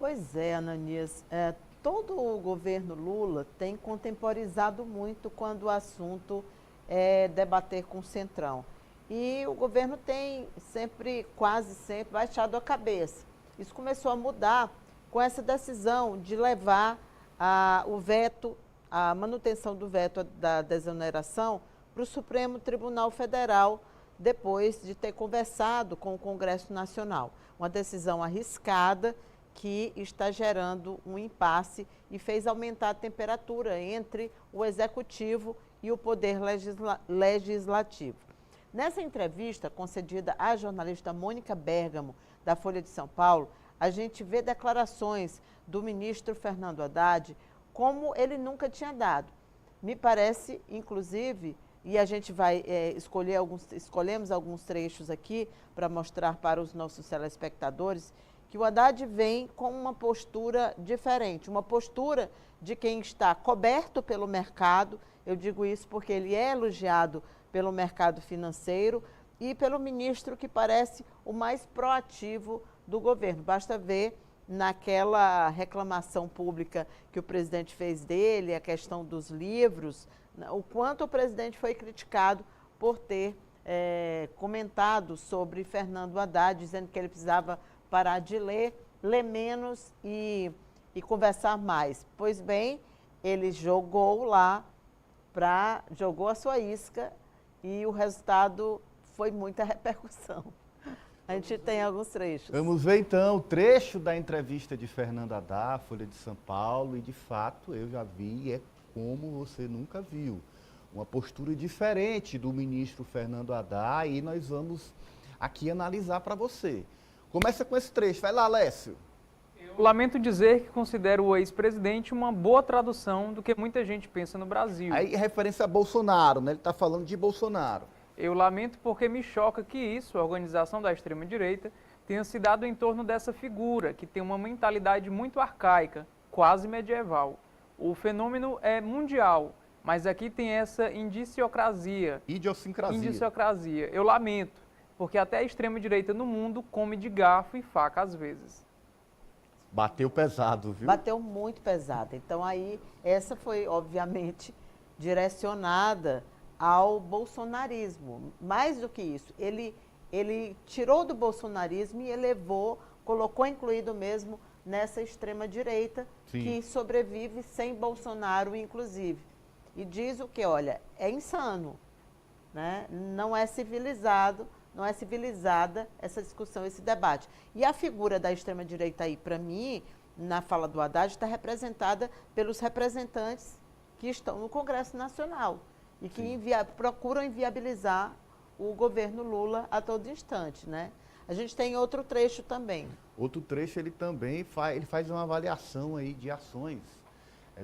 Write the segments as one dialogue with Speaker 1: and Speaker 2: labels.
Speaker 1: Pois é, Ananias. Todo o governo Lula tem contemporizado muito quando o assunto é debater com o Centrão. E o governo tem sempre, quase sempre, baixado a cabeça. Isso começou a mudar com essa decisão de levar o veto, a manutenção do veto da desoneração para o Supremo Tribunal Federal, depois de ter conversado com o Congresso Nacional. Uma decisão arriscada que está gerando um impasse e fez aumentar a temperatura entre o Executivo e o Poder Legislativo. Nessa entrevista concedida à jornalista Mônica Bergamo, da Folha de São Paulo, a gente vê declarações do ministro Fernando Haddad como ele nunca tinha dado. Me parece, inclusive, e a gente vai escolhemos alguns trechos aqui para mostrar para os nossos telespectadores, que o Haddad vem com uma postura diferente, uma postura de quem está coberto pelo mercado. Eu digo isso porque ele é elogiado pelo mercado financeiro e pelo ministro que parece o mais proativo do governo. Basta ver naquela reclamação pública que o presidente fez dele, a questão dos livros, o quanto o presidente foi criticado por ter comentado sobre Fernando Haddad, dizendo que ele precisava parar de ler menos e conversar mais. Pois bem, ele jogou lá, jogou a sua isca e o resultado foi muita repercussão. A gente tem alguns trechos.
Speaker 2: Vamos ver então o trecho da entrevista de Fernando Haddad, Folha de São Paulo, e de fato eu já vi, é como você nunca viu. Uma postura diferente do ministro Fernando Haddad e nós vamos aqui analisar para você. Começa com esse trecho, vai lá, Alessio.
Speaker 3: Eu lamento dizer que considero o ex-presidente uma boa tradução do que muita gente pensa no Brasil.
Speaker 2: Aí referência a Bolsonaro, né? Ele está falando de Bolsonaro.
Speaker 3: Eu lamento porque me choca que isso, a organização da extrema-direita, tenha se dado em torno dessa figura, que tem uma mentalidade muito arcaica, quase medieval. O fenômeno é mundial, mas aqui tem essa indiciocrasia.
Speaker 2: Idiosincrasia.
Speaker 3: Eu lamento, porque até a extrema-direita no mundo come de garfo e faca às vezes.
Speaker 2: Bateu pesado, viu?
Speaker 1: Bateu muito pesado. Então aí, essa foi, obviamente, direcionada ao bolsonarismo. Mais do que isso, ele tirou do bolsonarismo e elevou, colocou incluído mesmo nessa extrema-direita que sobrevive sem Bolsonaro, inclusive. E diz o que, olha, é insano, né? Não é civilizado, não é civilizada essa discussão, esse debate. E a figura da extrema-direita aí, para mim, na fala do Haddad, está representada pelos representantes que estão no Congresso Nacional e que procuram inviabilizar o governo Lula a todo instante, né? A gente tem outro trecho também.
Speaker 2: Outro trecho, ele também faz uma avaliação aí de ações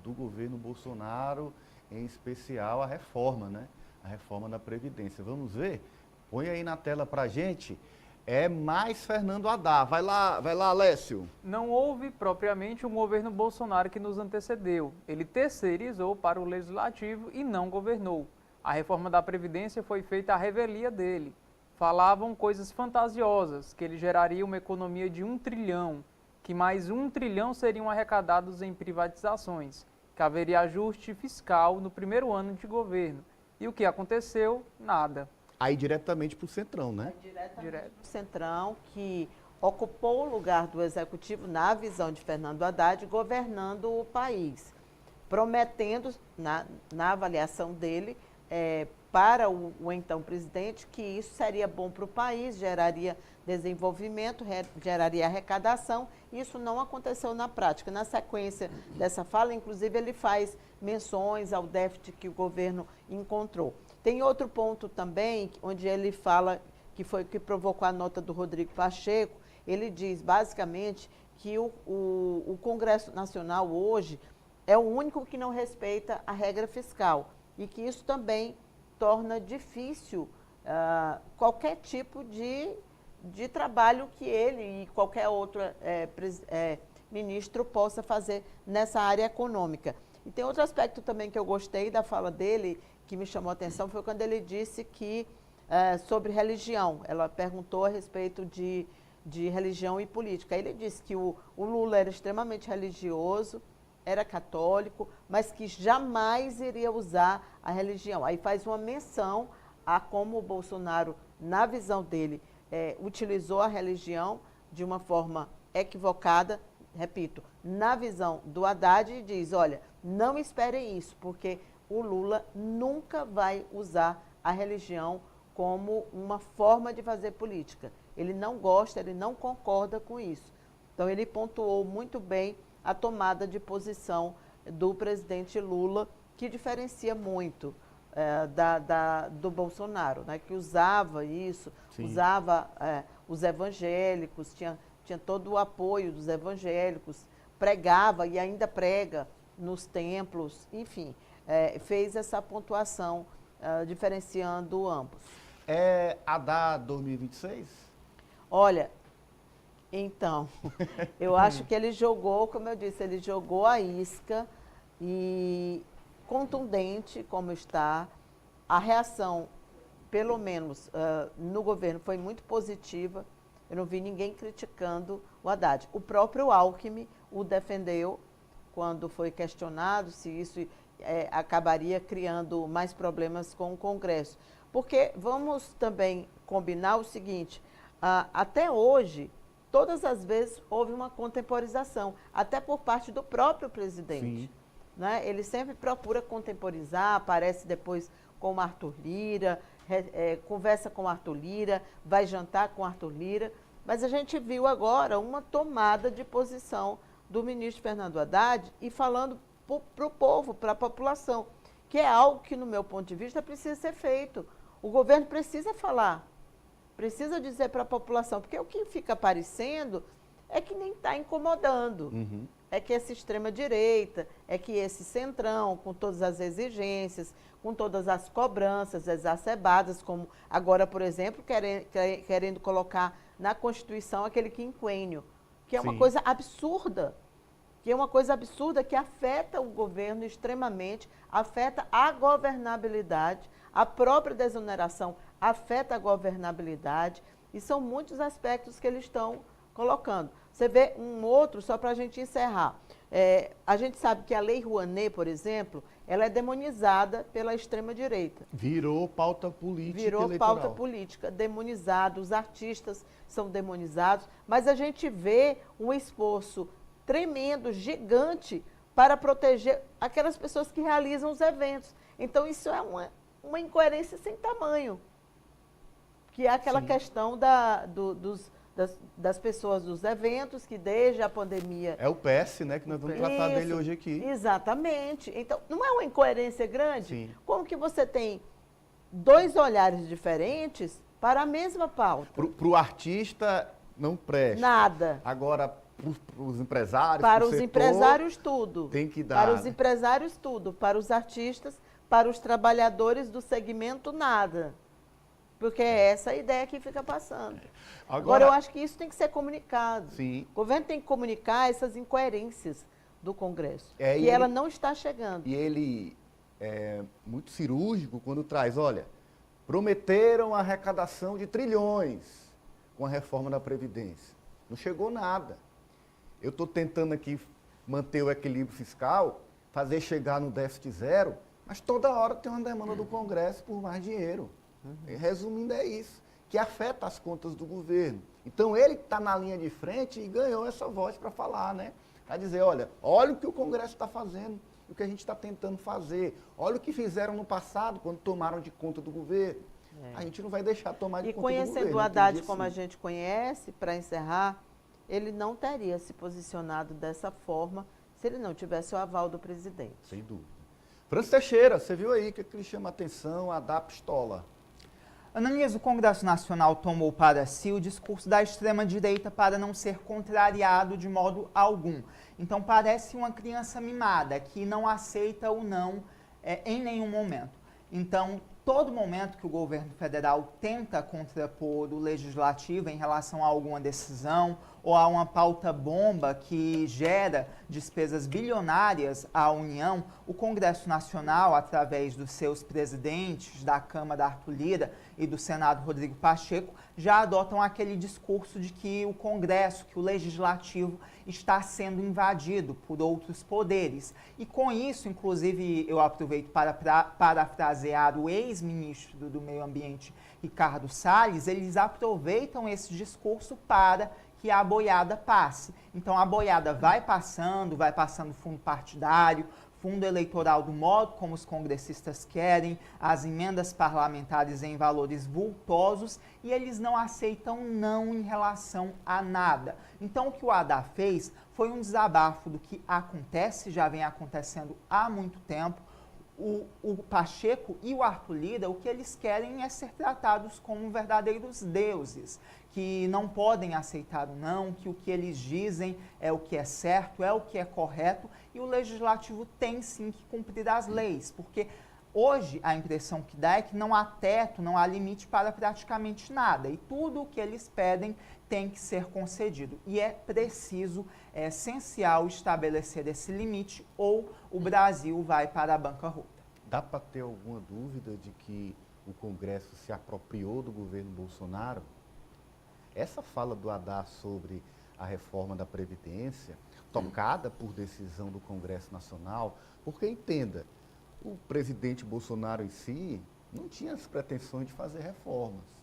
Speaker 2: do governo Bolsonaro, em especial a reforma, né? A reforma da Previdência. Vamos ver? Põe aí na tela pra gente. É mais Fernando Haddad. Vai lá, Alessio.
Speaker 3: Não houve propriamente um governo Bolsonaro que nos antecedeu. Ele terceirizou para o Legislativo e não governou. A reforma da Previdência foi feita à revelia dele. Falavam coisas fantasiosas, que ele geraria uma economia de 1 trilhão, que mais 1 trilhão seriam arrecadados em privatizações, que haveria ajuste fiscal no primeiro ano de governo. E o que aconteceu? Nada.
Speaker 2: Aí diretamente para o Centrão, né?
Speaker 1: Direto para o Centrão, que ocupou o lugar do Executivo, na visão de Fernando Haddad, governando o país, prometendo, na avaliação dele, para o então presidente, que isso seria bom para o país, geraria desenvolvimento, geraria arrecadação. Isso não aconteceu na prática. Na sequência dessa fala, inclusive, ele faz menções ao déficit que o governo encontrou. Tem outro ponto também, onde ele fala, que foi o que provocou a nota do Rodrigo Pacheco. Ele diz, basicamente, que o Congresso Nacional hoje é o único que não respeita a regra fiscal e que isso também torna difícil qualquer tipo de trabalho que ele e qualquer outro ministro possa fazer nessa área econômica. E tem outro aspecto também que eu gostei da fala dele, que me chamou a atenção, foi quando ele disse que, sobre religião, ela perguntou a respeito de de religião e política. Ele disse que o Lula era extremamente religioso, era católico, mas que jamais iria usar a religião. Aí faz uma menção a como o Bolsonaro, na visão dele, utilizou a religião de uma forma equivocada, repito, na visão do Haddad, e diz, olha, não esperem isso, porque o Lula nunca vai usar a religião como uma forma de fazer política. Ele não gosta, ele não concorda com isso. Então, ele pontuou muito bem a tomada de posição do presidente Lula, que diferencia muito do Bolsonaro, né, que usava isso, Sim. usava os evangélicos, tinha todo o apoio dos evangélicos, pregava e ainda prega nos templos, enfim, fez essa pontuação diferenciando ambos.
Speaker 2: É Haddad 2026?
Speaker 1: Olha, então, eu acho que ele jogou, como eu disse, ele jogou a isca e contundente como está. A reação, pelo menos no governo, foi muito positiva. Eu não vi ninguém criticando o Haddad. O próprio Alckmin o defendeu quando foi questionado se isso acabaria criando mais problemas com o Congresso. Porque vamos também combinar o seguinte, até hoje, todas as vezes houve uma contemporização, até por parte do próprio presidente. Né? Ele sempre procura contemporizar, aparece depois com o Arthur Lira, conversa com o Arthur Lira, vai jantar com o Arthur Lira, mas a gente viu agora uma tomada de posição do ministro Fernando Haddad e falando para o povo, para a população, que é algo que, no meu ponto de vista, precisa ser feito. O governo precisa falar, precisa dizer para a população, porque o que fica aparecendo é que nem está incomodando. É que essa extrema-direita, é que esse centrão, com todas as exigências, com todas as cobranças exacerbadas, como agora, por exemplo, querendo colocar na Constituição aquele quinquênio, que é uma coisa absurda, que afeta o governo extremamente, afeta a governabilidade, a própria desoneração afeta a governabilidade, e são muitos aspectos que eles estão colocando. Você vê um outro, só para a gente encerrar. A gente sabe que a Lei Rouanet, por exemplo, ela é demonizada pela extrema-direita.
Speaker 2: Virou pauta política eleitoral.
Speaker 1: Pauta política, demonizado, os artistas são demonizados, mas a gente vê um esforço tremendo, gigante, para proteger aquelas pessoas que realizam os eventos. Então, isso é uma incoerência sem tamanho, que é aquela questão das pessoas dos eventos, que desde a pandemia...
Speaker 2: É o PS, né, que nós vamos tratar dele hoje aqui.
Speaker 1: Exatamente. Então, não é uma incoerência grande?
Speaker 2: Sim.
Speaker 1: Como que você tem dois olhares diferentes para a mesma pauta?
Speaker 2: Para o artista, não presta.
Speaker 1: Nada.
Speaker 2: Agora, para os empresários,
Speaker 1: para os empresários, tudo.
Speaker 2: Tem que dar.
Speaker 1: Para os empresários, tudo. Para os artistas, para os trabalhadores do segmento, nada. Porque é essa a ideia que fica passando. Agora, eu acho que isso tem que ser comunicado.
Speaker 2: Sim.
Speaker 1: O governo tem que comunicar essas incoerências do Congresso. E ela não está chegando.
Speaker 2: E ele é muito cirúrgico quando traz, olha, prometeram a arrecadação de trilhões com a reforma da Previdência. Não chegou nada. Eu estou tentando aqui manter o equilíbrio fiscal, fazer chegar no déficit zero, mas toda hora tem uma demanda do Congresso por mais dinheiro. Resumindo, é isso, que afeta as contas do governo. Então, ele está na linha de frente e ganhou essa voz para falar, né? Para dizer, olha o que o Congresso está fazendo, o que a gente está tentando fazer. Olha o que fizeram no passado, quando tomaram de conta do governo. A gente não vai deixar tomar de conta do governo.
Speaker 1: E conhecendo o Haddad como a gente conhece, para encerrar, ele não teria se posicionado dessa forma se ele não tivesse o aval do presidente.
Speaker 2: Sem dúvida. Francis Teixeira, você viu aí que ele chama a atenção a dar pistola.
Speaker 4: Ananias, o Congresso Nacional tomou para si o discurso da extrema-direita para não ser contrariado de modo algum. Então, parece uma criança mimada, que não aceita o não em nenhum momento. Então, todo momento que o governo federal tenta contrapor o legislativo em relação a alguma decisão ou há uma pauta bomba que gera despesas bilionárias à União, o Congresso Nacional, através dos seus presidentes da Câmara, Arthur Lira, e do Senado, Rodrigo Pacheco, já adotam aquele discurso de que o Congresso, que o Legislativo está sendo invadido por outros poderes. E com isso, inclusive, eu aproveito para parafrasear o ex-ministro do Meio Ambiente, Ricardo Salles, eles aproveitam esse discurso para que a boiada passe. Então, a boiada vai passando fundo partidário, fundo eleitoral do modo como os congressistas querem, as emendas parlamentares em valores vultosos, e eles não aceitam não em relação a nada. Então, o que o Haddad fez foi um desabafo do que acontece, já vem acontecendo há muito tempo. O Pacheco e o Arthur Lira, o que eles querem é ser tratados como verdadeiros deuses, que não podem aceitar o não, que o que eles dizem é o que é certo, é o que é correto, e o Legislativo tem sim que cumprir as leis, porque hoje a impressão que dá é que não há teto, não há limite para praticamente nada, e tudo o que eles pedem tem que ser concedido. E é preciso, é essencial estabelecer esse limite, ou o Brasil vai para a bancarrota.
Speaker 2: Dá para ter alguma dúvida de que o Congresso se apropriou do governo Bolsonaro? Essa fala do Haddad sobre a reforma da Previdência, tocada por decisão do Congresso Nacional, porque entenda, o presidente Bolsonaro em si não tinha as pretensões de fazer reformas.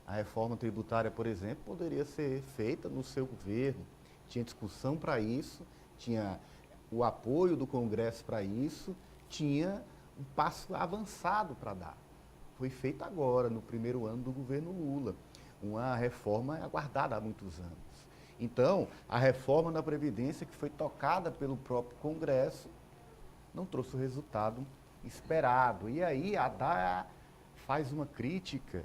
Speaker 2: A reforma tributária, por exemplo, poderia ser feita no seu governo. Tinha discussão para isso, tinha o apoio do Congresso para isso, tinha um passo avançado para dar. Foi feito agora, no primeiro ano do governo Lula. Uma reforma aguardada há muitos anos. Então, a reforma da Previdência, que foi tocada pelo próprio Congresso, não trouxe o resultado esperado. E aí, a Haddad faz uma crítica,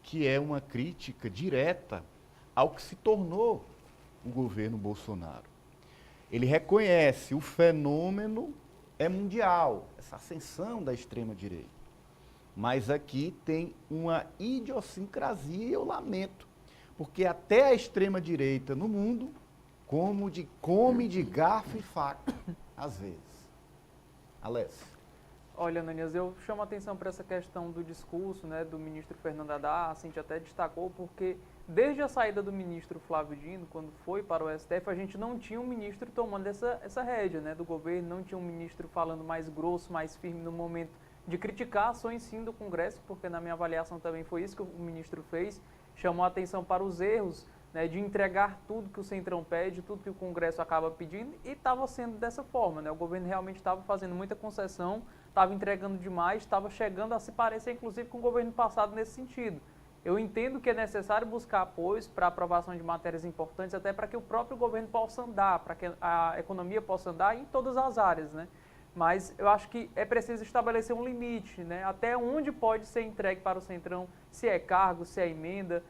Speaker 2: que é uma crítica direta ao que se tornou o governo Bolsonaro. Ele reconhece o fenômeno é mundial, essa ascensão da extrema-direita. Mas aqui tem uma idiosincrasia e eu lamento, porque até a extrema-direita no mundo come de garfo e faca, às vezes. Alessio.
Speaker 3: Olha, Ananias, eu chamo a atenção para essa questão do discurso, né, do ministro Fernando Haddad, a Cintia até destacou, porque desde a saída do ministro Flávio Dino, quando foi para o STF, a gente não tinha um ministro tomando essa rédea, né, do governo, não tinha um ministro falando mais grosso, mais firme no momento de criticar ações sim do Congresso, porque na minha avaliação também foi isso que o ministro fez, chamou a atenção para os erros, né, de entregar tudo que o Centrão pede, tudo que o Congresso acaba pedindo, e estava sendo dessa forma, né, o governo realmente estava fazendo muita concessão, estava entregando demais, estava chegando a se parecer inclusive com o governo passado nesse sentido. Eu entendo que é necessário buscar apoios para aprovação de matérias importantes, até para que o próprio governo possa andar, para que a economia possa andar em todas as áreas, né? Mas eu acho que é preciso estabelecer um limite, né? Até onde pode ser entregue para o Centrão, se é cargo, se é emenda.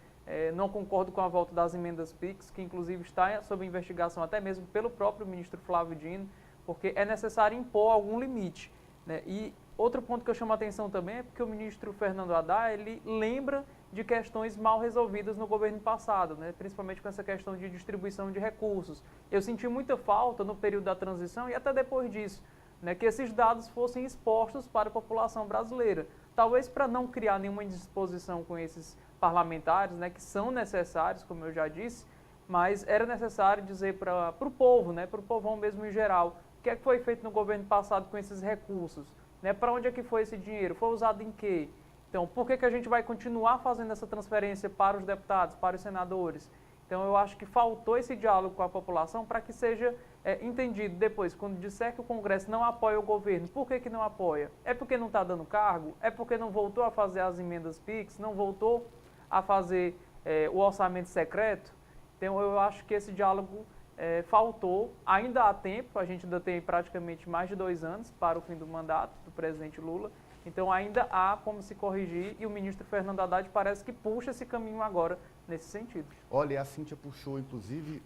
Speaker 3: Não concordo com a volta das emendas PIX, que inclusive está sob investigação até mesmo pelo próprio ministro Flávio Dino, porque é necessário impor algum limite, né? E outro ponto que eu chamo a atenção também é porque o ministro Fernando Haddad, ele lembra de questões mal resolvidas no governo passado, né? Principalmente com essa questão de distribuição de recursos. Eu senti muita falta no período da transição e até depois disso, né, que esses dados fossem expostos para a população brasileira. Talvez para não criar nenhuma indisposição com esses parlamentares, né, que são necessários, como eu já disse, mas era necessário dizer para o povo, né, para o povão mesmo em geral, o que é que foi feito no governo passado com esses recursos, né, para onde é que foi esse dinheiro, foi usado em quê? Então, por que a gente vai continuar fazendo essa transferência para os deputados, para os senadores? Então, eu acho que faltou esse diálogo com a população para que seja entendido depois, quando disser que o Congresso não apoia o governo, por que não apoia? É porque não está dando cargo? É porque não voltou a fazer as emendas PIX? Não voltou a fazer o orçamento secreto? Então, eu acho que esse diálogo faltou. Ainda há tempo, a gente ainda tem praticamente mais de 2 anos para o fim do mandato do presidente Lula. Então, ainda há como se corrigir e o ministro Fernando Haddad parece que puxa esse caminho agora nesse sentido.
Speaker 2: Olha, a Cíntia puxou, inclusive,